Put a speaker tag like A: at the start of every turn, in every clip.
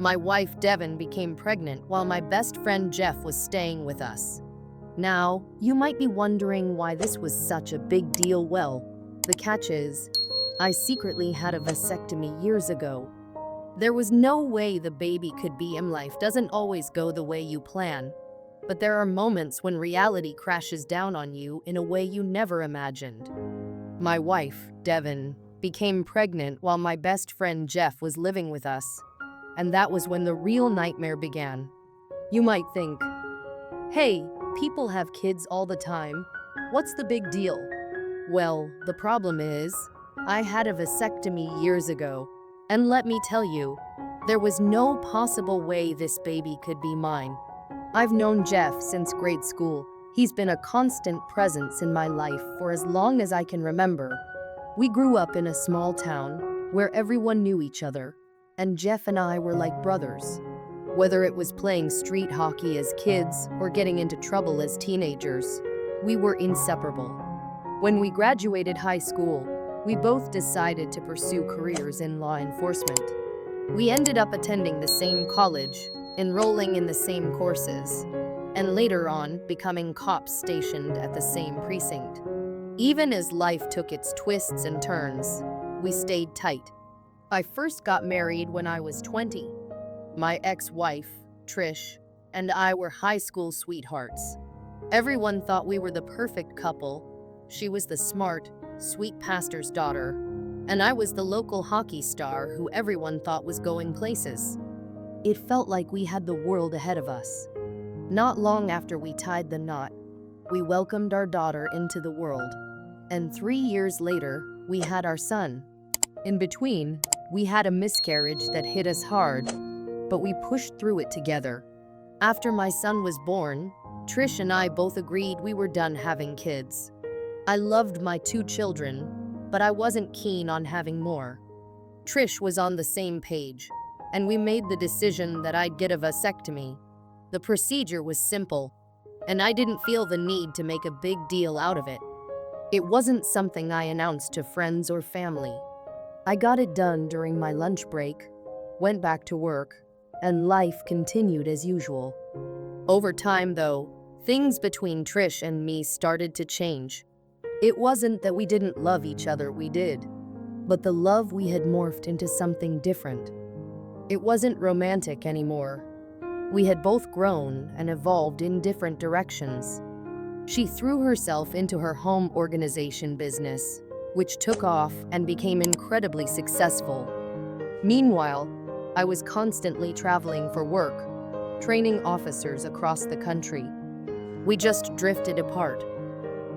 A: My wife Devin became pregnant while my best friend Jeff was staying with us. Now, you might be wondering why this was such a big deal. Well, the catch is, I secretly had a vasectomy years ago. There was no way the baby could be in. Life doesn't always go the way you plan, but there are moments when reality crashes down on you in a way you never imagined. My wife, Devin, became pregnant while my best friend Jeff was living with us, and that was when the real nightmare began. You might think, hey, people have kids all the time. What's the big deal? Well, the problem is, I had a vasectomy years ago, and let me tell you, there was no possible way this baby could be mine. I've known Jeff since grade school. He's been a constant presence in my life for as long as I can remember. We grew up in a small town where everyone knew each other, and Jeff and I were like brothers. Whether it was playing street hockey as kids or getting into trouble as teenagers, we were inseparable. When we graduated high school, we both decided to pursue careers in law enforcement. We ended up attending the same college, enrolling in the same courses, and later on becoming cops stationed at the same precinct. Even as life took its twists and turns, we stayed tight. I first got married when I was 20. My ex-wife, Trish, and I were high school sweethearts. Everyone thought we were the perfect couple. She was the smart, sweet pastor's daughter, and I was the local hockey star who everyone thought was going places. It felt like we had the world ahead of us. Not long after we tied the knot, we welcomed our daughter into the world, and 3 years later, we had our son. In between, we had a miscarriage that hit us hard, but we pushed through it together. After my son was born, Trish and I both agreed we were done having kids. I loved my 2 children, but I wasn't keen on having more. Trish was on the same page, and we made the decision that I'd get a vasectomy. The procedure was simple, and I didn't feel the need to make a big deal out of it. It wasn't something I announced to friends or family. I got it done during my lunch break, went back to work, and life continued as usual. Over time, though, things between Trish and me started to change. It wasn't that we didn't love each other, we did, but the love we had morphed into something different. It wasn't romantic anymore. We had both grown and evolved in different directions. She threw herself into her home organization business, which took off and became incredibly successful. Meanwhile, I was constantly traveling for work, training officers across the country. We just drifted apart.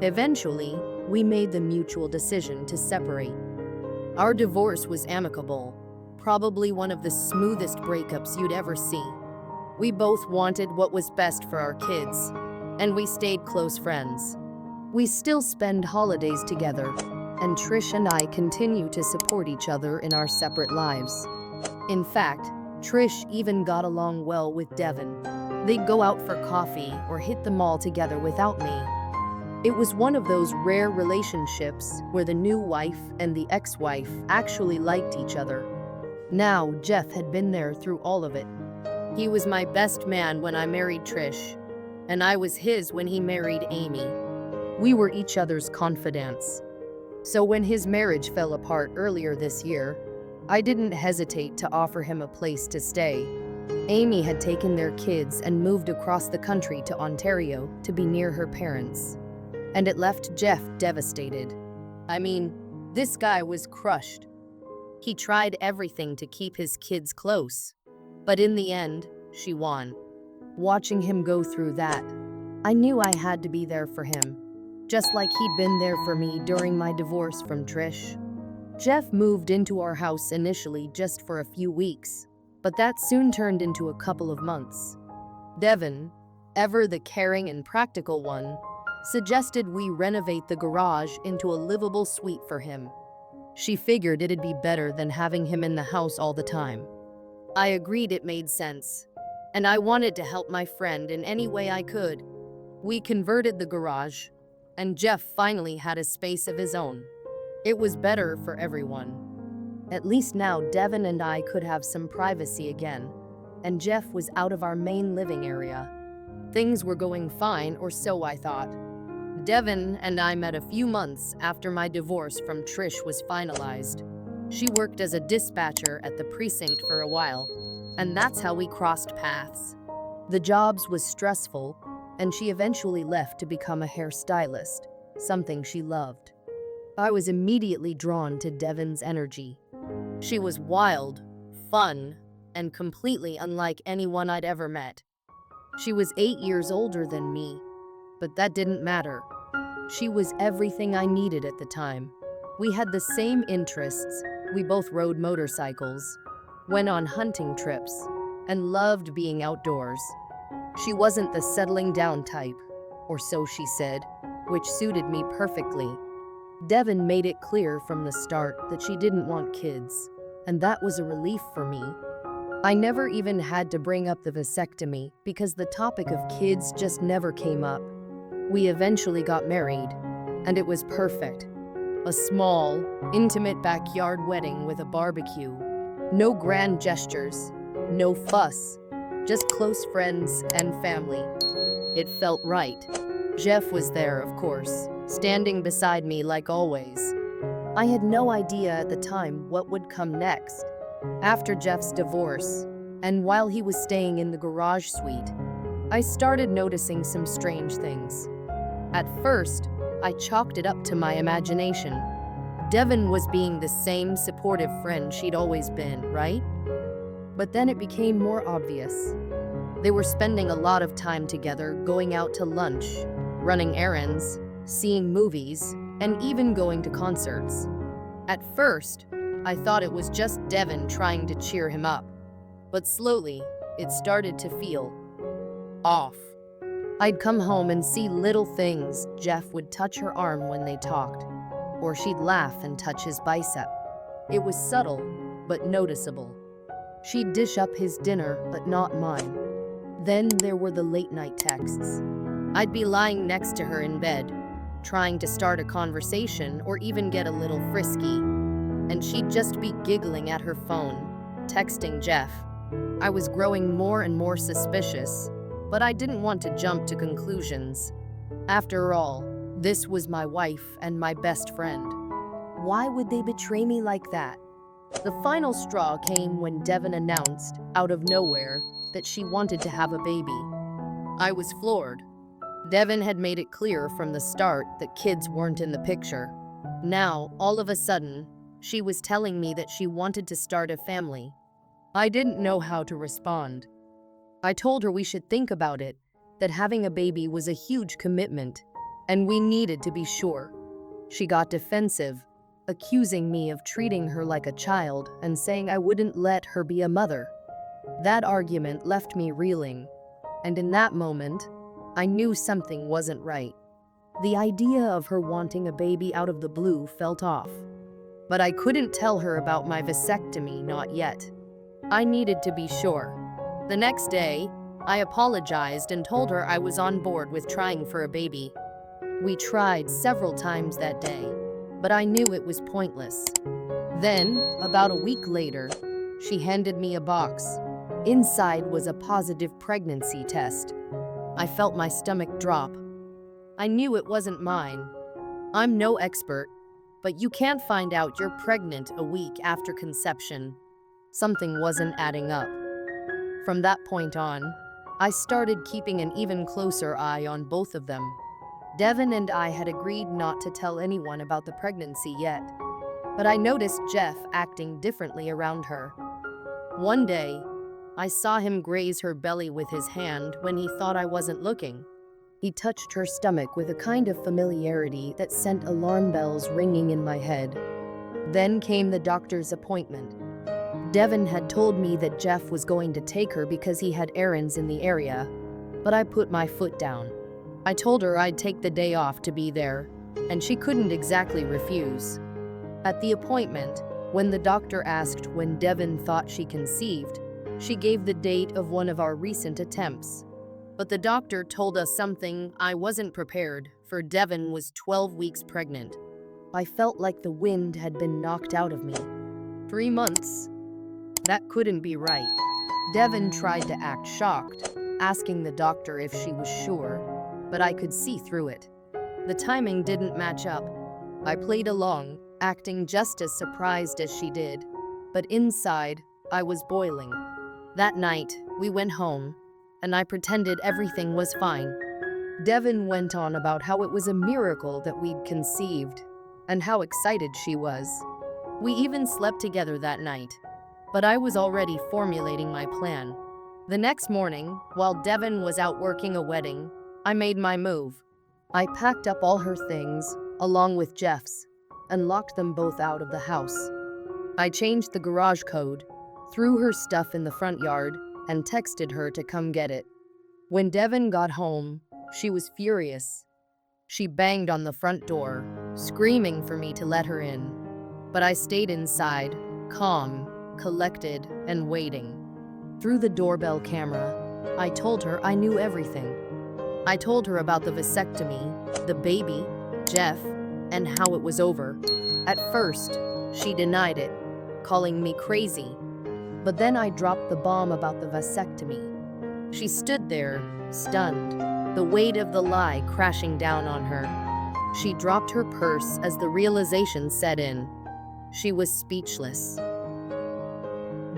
A: Eventually, we made the mutual decision to separate. Our divorce was amicable, probably one of the smoothest breakups you'd ever see. We both wanted what was best for our kids, and we stayed close friends. We still spend holidays together, and Trish and I continue to support each other in our separate lives. In fact, Trish even got along well with Devin. They'd go out for coffee or hit the mall together without me. It was one of those rare relationships where the new wife and the ex-wife actually liked each other. Now, Jeff had been there through all of it. He was my best man when I married Trish, and I was his when he married Amy. We were each other's confidants. So when his marriage fell apart earlier this year, I didn't hesitate to offer him a place to stay. Amy had taken their kids and moved across the country to Ontario to be near her parents. And it left Jeff devastated. I mean, this guy was crushed. He tried everything to keep his kids close. But in the end, she won. Watching him go through that, I knew I had to be there for him, just like he'd been there for me during my divorce from Trish. Jeff moved into our house initially just for a few weeks, but that soon turned into a couple of months. Devin, ever the caring and practical one, suggested we renovate the garage into a livable suite for him. She figured it'd be better than having him in the house all the time. I agreed it made sense, and I wanted to help my friend in any way I could. We converted the garage, and Jeff finally had a space of his own. It was better for everyone. At least now Devin and I could have some privacy again. and Jeff was out of our main living area. Things were going fine, or so I thought. Devin and I met a few months after my divorce from Trish was finalized. She worked as a dispatcher at the precinct for a while, and that's how we crossed paths. The jobs was stressful, and she eventually left to become a hairstylist, something she loved. I was immediately drawn to Devin's energy. She was wild, fun, and completely unlike anyone I'd ever met. She was 8 years older than me, but that didn't matter. She was everything I needed at the time. We had the same interests. We both rode motorcycles, went on hunting trips, and loved being outdoors. She wasn't the settling down type, or so she said, which suited me perfectly. Devin made it clear from the start that she didn't want kids, and that was a relief for me. I never even had to bring up the vasectomy because the topic of kids just never came up. We eventually got married, and it was perfect. A small, intimate backyard wedding with a barbecue. No grand gestures, no fuss, just close friends and family. It felt right. Jeff was there, of course, standing beside me like always. I had no idea at the time what would come next. After Jeff's divorce, and while he was staying in the garage suite, I started noticing some strange things. At first, I chalked it up to my imagination. Devin was being the same supportive friend she'd always been, right? But then it became more obvious. They were spending a lot of time together, going out to lunch, running errands, seeing movies, and even going to concerts. At first, I thought it was just Devin trying to cheer him up, but slowly, it started to feel off. I'd come home and see little things. Jeff would touch her arm when they talked, or she'd laugh and touch his bicep. It was subtle, but noticeable. She'd dish up his dinner, but not mine. Then there were the late-night texts. I'd be lying next to her in bed, trying to start a conversation or even get a little frisky, and she'd just be giggling at her phone, texting Jeff. I was growing more and more suspicious, but I didn't want to jump to conclusions. After all, this was my wife and my best friend. Why would they betray me like that? The final straw came when Devin announced, out of nowhere, that she wanted to have a baby. I was floored. Devin had made it clear from the start that kids weren't in the picture. Now, all of a sudden, she was telling me that she wanted to start a family. I didn't know how to respond. I told her we should think about it, that having a baby was a huge commitment, and we needed to be sure. She got defensive, accusing me of treating her like a child and saying I wouldn't let her be a mother. That argument left me reeling, and in that moment, I knew something wasn't right. The idea of her wanting a baby out of the blue felt off. But I couldn't tell her about my vasectomy, not yet. I needed to be sure. The next day, I apologized and told her I was on board with trying for a baby. We tried several times that day, but I knew it was pointless. Then, about a week later, she handed me a box. Inside was a positive pregnancy test. I felt my stomach drop. I knew it wasn't mine. I'm no expert, but you can't find out you're pregnant a week after conception. Something wasn't adding up. From that point on, I started keeping an even closer eye on both of them. Devin and I had agreed not to tell anyone about the pregnancy yet, but I noticed Jeff acting differently around her. One day, I saw him graze her belly with his hand when he thought I wasn't looking. He touched her stomach with a kind of familiarity that sent alarm bells ringing in my head. Then came the doctor's appointment. Devin had told me that Jeff was going to take her because he had errands in the area, but I put my foot down. I told her I'd take the day off to be there, and she couldn't exactly refuse. At the appointment, when the doctor asked when Devin thought she conceived, she gave the date of one of our recent attempts. But the doctor told us something I wasn't prepared for. Devin was 12 weeks pregnant. I felt like the wind had been knocked out of me. 3 months? That couldn't be right. Devin tried to act shocked, asking the doctor if she was sure, but I could see through it. The timing didn't match up. I played along, acting just as surprised as she did, but inside, I was boiling. That night, we went home, and I pretended everything was fine. Devin went on about how it was a miracle that we'd conceived, and how excited she was. We even slept together that night, but I was already formulating my plan. The next morning, while Devin was out working a wedding, I made my move. I packed up all her things, along with Jeff's, and locked them both out of the house. I changed the garage code, threw her stuff in the front yard, and texted her to come get it. When Devin got home, she was furious. She banged on the front door, screaming for me to let her in. But I stayed inside, calm, collected, and waiting. Through the doorbell camera, I told her I knew everything. I told her about the vasectomy, the baby, Jeff, and how it was over. At first, she denied it, calling me crazy. But then I dropped the bomb about the vasectomy. She stood there, stunned, the weight of the lie crashing down on her. She dropped her purse as the realization set in. She was speechless.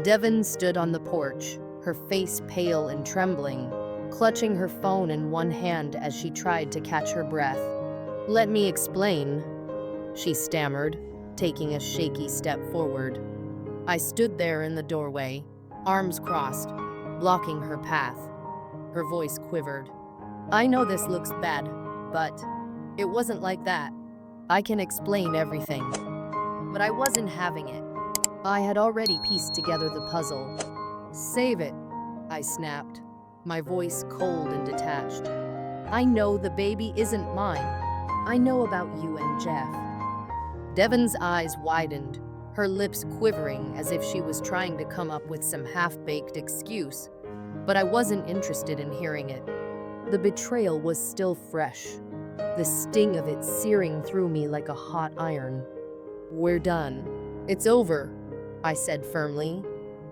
A: Devin stood on the porch, her face pale and trembling, clutching her phone in one hand as she tried to catch her breath. "Let me explain," she stammered, taking a shaky step forward. I stood there in the doorway, arms crossed, blocking her path. Her voice quivered. "I know this looks bad, but it wasn't like that. I can explain everything." But I wasn't having it. I had already pieced together the puzzle. "Save it," I snapped, my voice cold and detached. "I know the baby isn't mine. I know about you and Jeff." Devin's eyes widened, her lips quivering as if she was trying to come up with some half-baked excuse. But I wasn't interested in hearing it. The betrayal was still fresh, the sting of it searing through me like a hot iron. "We're done. It's over," I said firmly.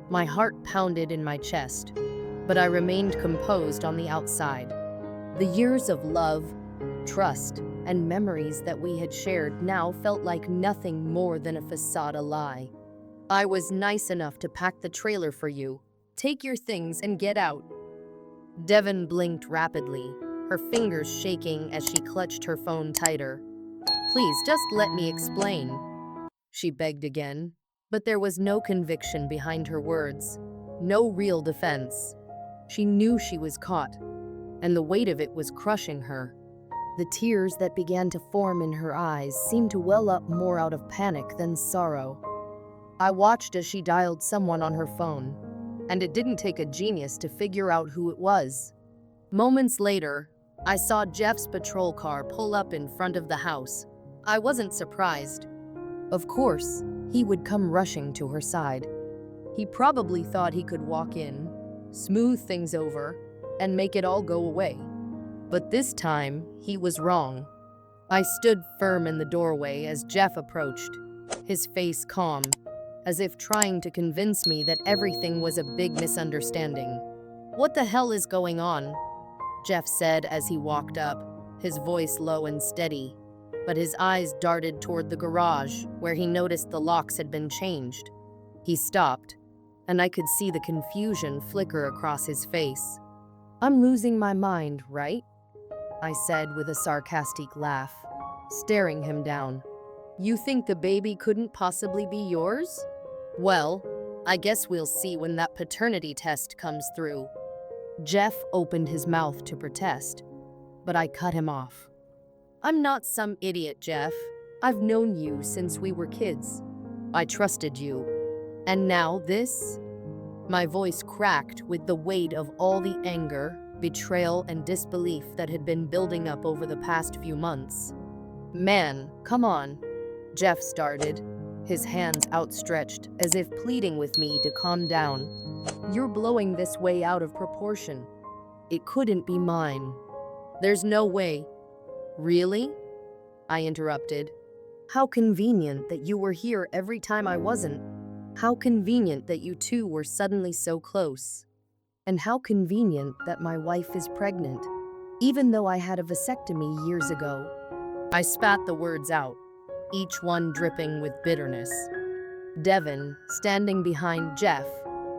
A: My heart pounded in my chest, but I remained composed on the outside. The years of love, trust, and memories that we had shared now felt like nothing more than a facade, a lie. "I was nice enough to pack the trailer for you. Take your things and get out." Devin blinked rapidly, her fingers shaking as she clutched her phone tighter. "Please, just let me explain," she begged again, but there was no conviction behind her words, no real defense. She knew she was caught, and the weight of it was crushing her. The tears that began to form in her eyes seemed to well up more out of panic than sorrow. I watched as she dialed someone on her phone, and it didn't take a genius to figure out who it was. Moments later, I saw Jeff's patrol car pull up in front of the house. I wasn't surprised. Of course, he would come rushing to her side. He probably thought he could walk in, smooth things over, and make it all go away. But this time, he was wrong. I stood firm in the doorway as Jeff approached, his face calm, as if trying to convince me that everything was a big misunderstanding. "What the hell is going on?" Jeff said as he walked up, his voice low and steady, but his eyes darted toward the garage, where he noticed the locks had been changed. He stopped, and I could see the confusion flicker across his face. "I'm losing my mind, right?" I said with a sarcastic laugh, staring him down. "You think the baby couldn't possibly be yours? Well, I guess we'll see when that paternity test comes through." Jeff opened his mouth to protest, but I cut him off. "I'm not some idiot, Jeff. I've known you since we were kids. I trusted you. And now this?" My voice cracked with the weight of all the anger, betrayal, and disbelief that had been building up over the past few months. "Man, come on," Jeff started, his hands outstretched as if pleading with me to calm down. "You're blowing this way out of proportion. It couldn't be mine. There's no way." "Really?" I interrupted. "How convenient that you were here every time I wasn't." How convenient that you two were suddenly so close. And how convenient that my wife is pregnant, even though I had a vasectomy years ago. I spat the words out, each one dripping with bitterness. Devon, standing behind Jeff,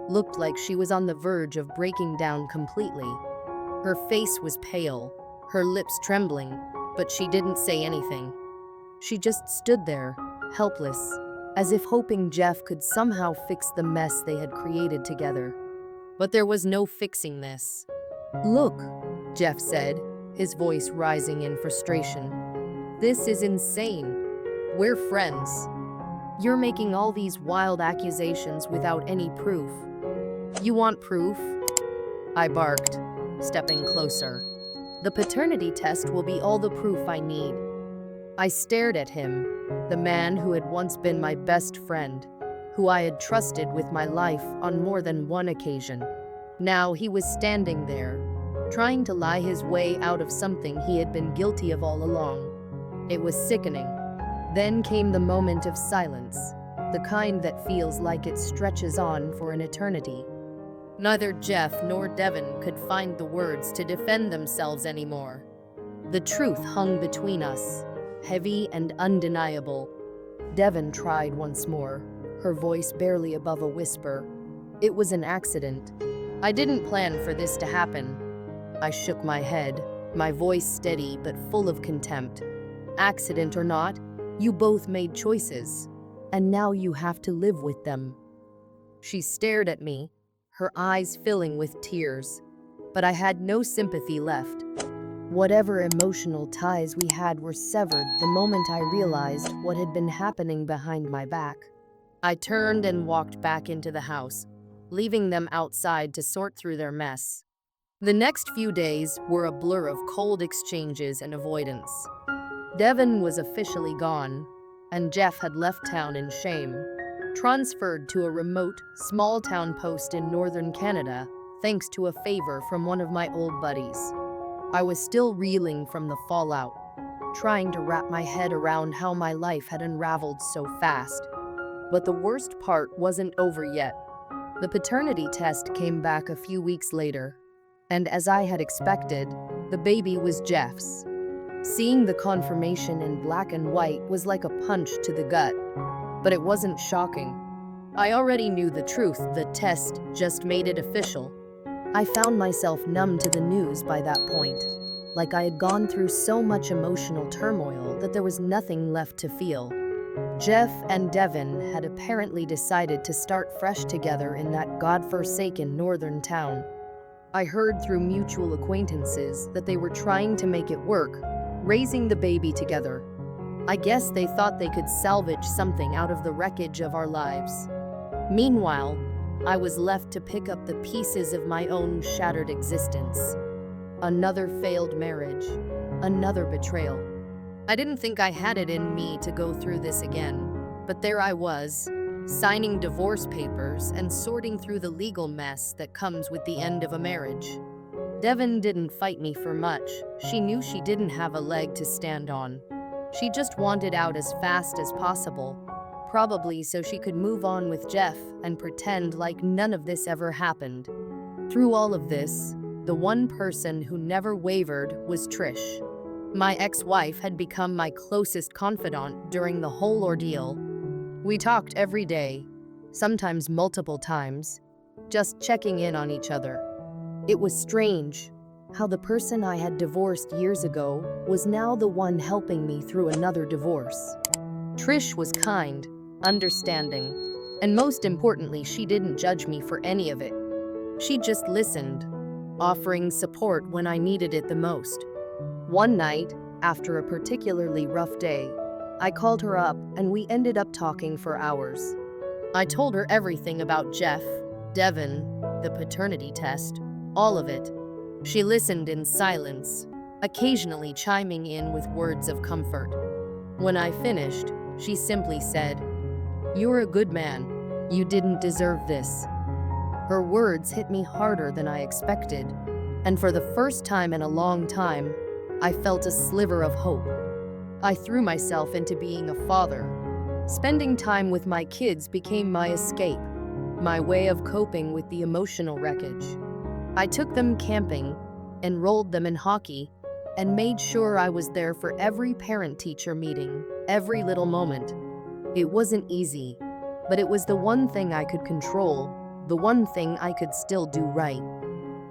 A: looked like she was on the verge of breaking down completely. Her face was pale, her lips trembling, but she didn't say anything. She just stood there, helpless, as if hoping Jeff could somehow fix the mess they had created together. But there was no fixing this. "Look," Jeff said, his voice rising in frustration. "This is insane. We're friends. You're making all these wild accusations without any proof. You want proof?" I barked, stepping closer. "The paternity test will be all the proof I need." I stared at him, the man who had once been my best friend, who I had trusted with my life on more than one occasion. Now he was standing there, trying to lie his way out of something he had been guilty of all along. It was sickening. Then came the moment of silence, the kind that feels like it stretches on for an eternity. Neither Jeff nor Devon could find the words to defend themselves anymore. The truth hung between us, heavy and undeniable. Devon tried once more, her voice barely above a whisper. "It was an accident. I didn't plan for this to happen." I shook my head, my voice steady but full of contempt. "Accident or not, you both made choices, and now you have to live with them." She stared at me, her eyes filling with tears, but I had no sympathy left. Whatever emotional ties we had were severed the moment I realized what had been happening behind my back. I turned and walked back into the house, leaving them outside to sort through their mess. The next few days were a blur of cold exchanges and avoidance. Devon was officially gone, and Jeff had left town in shame, transferred to a remote, small-town post in northern Canada, thanks to a favor from one of my old buddies. I was still reeling from the fallout, trying to wrap my head around how my life had unraveled so fast. But the worst part wasn't over yet. The paternity test came back a few weeks later, and as I had expected, the baby was Jeff's. Seeing the confirmation in black and white was like a punch to the gut, but it wasn't shocking. I already knew the truth, the test just made it official. I found myself numb to the news by that point, like I had gone through so much emotional turmoil that there was nothing left to feel. Jeff and Devon had apparently decided to start fresh together in that godforsaken northern town. I heard through mutual acquaintances that they were trying to make it work, raising the baby together. I guess they thought they could salvage something out of the wreckage of our lives. Meanwhile, I was left to pick up the pieces of my own shattered existence. Another failed marriage, another betrayal. I didn't think I had it in me to go through this again, but there I was, signing divorce papers and sorting through the legal mess that comes with the end of a marriage. Devon didn't fight me for much. She knew she didn't have a leg to stand on. She just wanted out as fast as possible, probably so she could move on with Jeff and pretend like none of this ever happened. Through all of this, the one person who never wavered was Trish. My ex-wife had become my closest confidant during the whole ordeal. We talked every day, sometimes multiple times, just checking in on each other. It was strange how the person I had divorced years ago was now the one helping me through another divorce. Trish was kind, understanding, and most importantly, she didn't judge me for any of it. She just listened, offering support when I needed it the most. One night, after a particularly rough day, I called her up and we ended up talking for hours. I told her everything about Jeff, Devon, the paternity test, all of it. She listened in silence, occasionally chiming in with words of comfort. When I finished, she simply said, "You're a good man. You didn't deserve this." Her words hit me harder than I expected, and for the first time in a long time, I felt a sliver of hope. I threw myself into being a father, Spending time with my kids became my escape, my way of coping with the emotional wreckage. I took them camping, enrolled them in hockey, and made sure I was there for every parent-teacher meeting, every little moment. It wasn't easy, but it was the one thing I could control, the one thing I could still do right.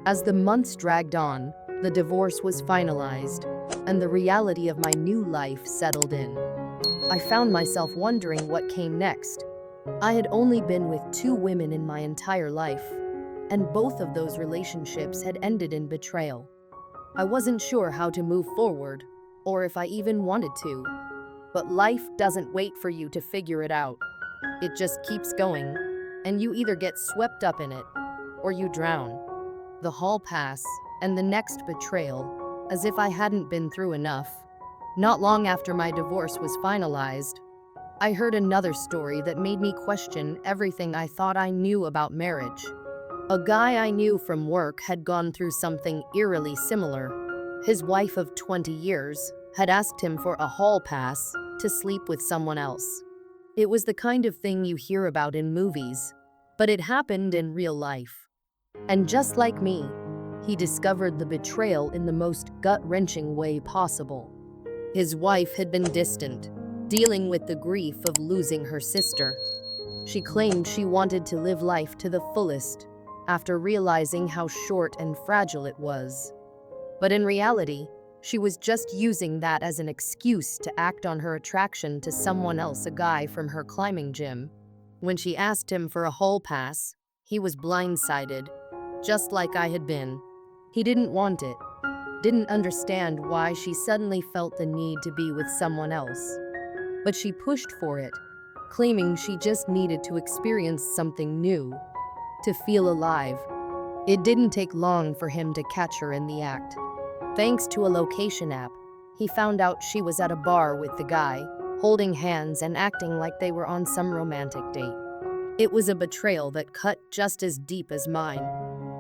A: As the months dragged on, the divorce was finalized, and the reality of my new life settled in. I found myself wondering what came next. I had only been with 2 women in my entire life, and both of those relationships had ended in betrayal. I wasn't sure how to move forward, or if I even wanted to. But life doesn't wait for you to figure it out. It just keeps going, and you either get swept up in it, or you drown. The hall pass, and the next betrayal, as if I hadn't been through enough. Not long after my divorce was finalized, I heard another story that made me question everything I thought I knew about marriage. A guy I knew from work had gone through something eerily similar. His wife of 20 years had asked him for a hall pass to sleep with someone else. It was the kind of thing you hear about in movies, but it happened in real life. And just like me, he discovered the betrayal in the most gut-wrenching way possible. His wife had been distant, dealing with the grief of losing her sister. She claimed she wanted to live life to the fullest after realizing how short and fragile it was. But in reality, she was just using that as an excuse to act on her attraction to someone else, a guy from her climbing gym. When she asked him for a hall pass, he was blindsided, just like I had been. He didn't want it, didn't understand why she suddenly felt the need to be with someone else. But she pushed for it, claiming she just needed to experience something new, to feel alive. It didn't take long for him to catch her in the act. Thanks to a location app, he found out she was at a bar with the guy, holding hands and acting like they were on some romantic date. It was a betrayal that cut just as deep as mine,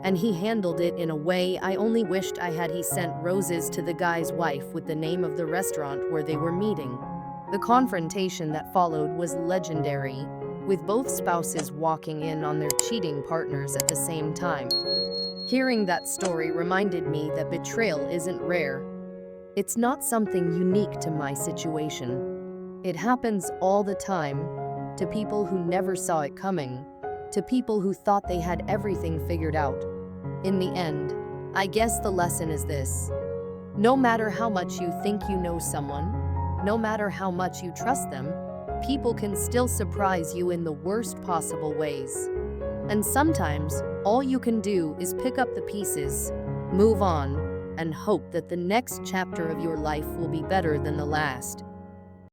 A: and he handled it in a way I only wished I had. He sent roses to the guy's wife with the name of the restaurant where they were meeting. The confrontation that followed was legendary, with both spouses walking in on their cheating partners at the same time. Hearing that story reminded me that betrayal isn't rare. It's not something unique to my situation. It happens all the time, to people who never saw it coming, to people who thought they had everything figured out. In the end, I guess the lesson is this: no matter how much you think you know someone, no matter how much you trust them, people can still surprise you in the worst possible ways. And sometimes, all you can do is pick up the pieces, move on, and hope that the next chapter of your life will be better than the last.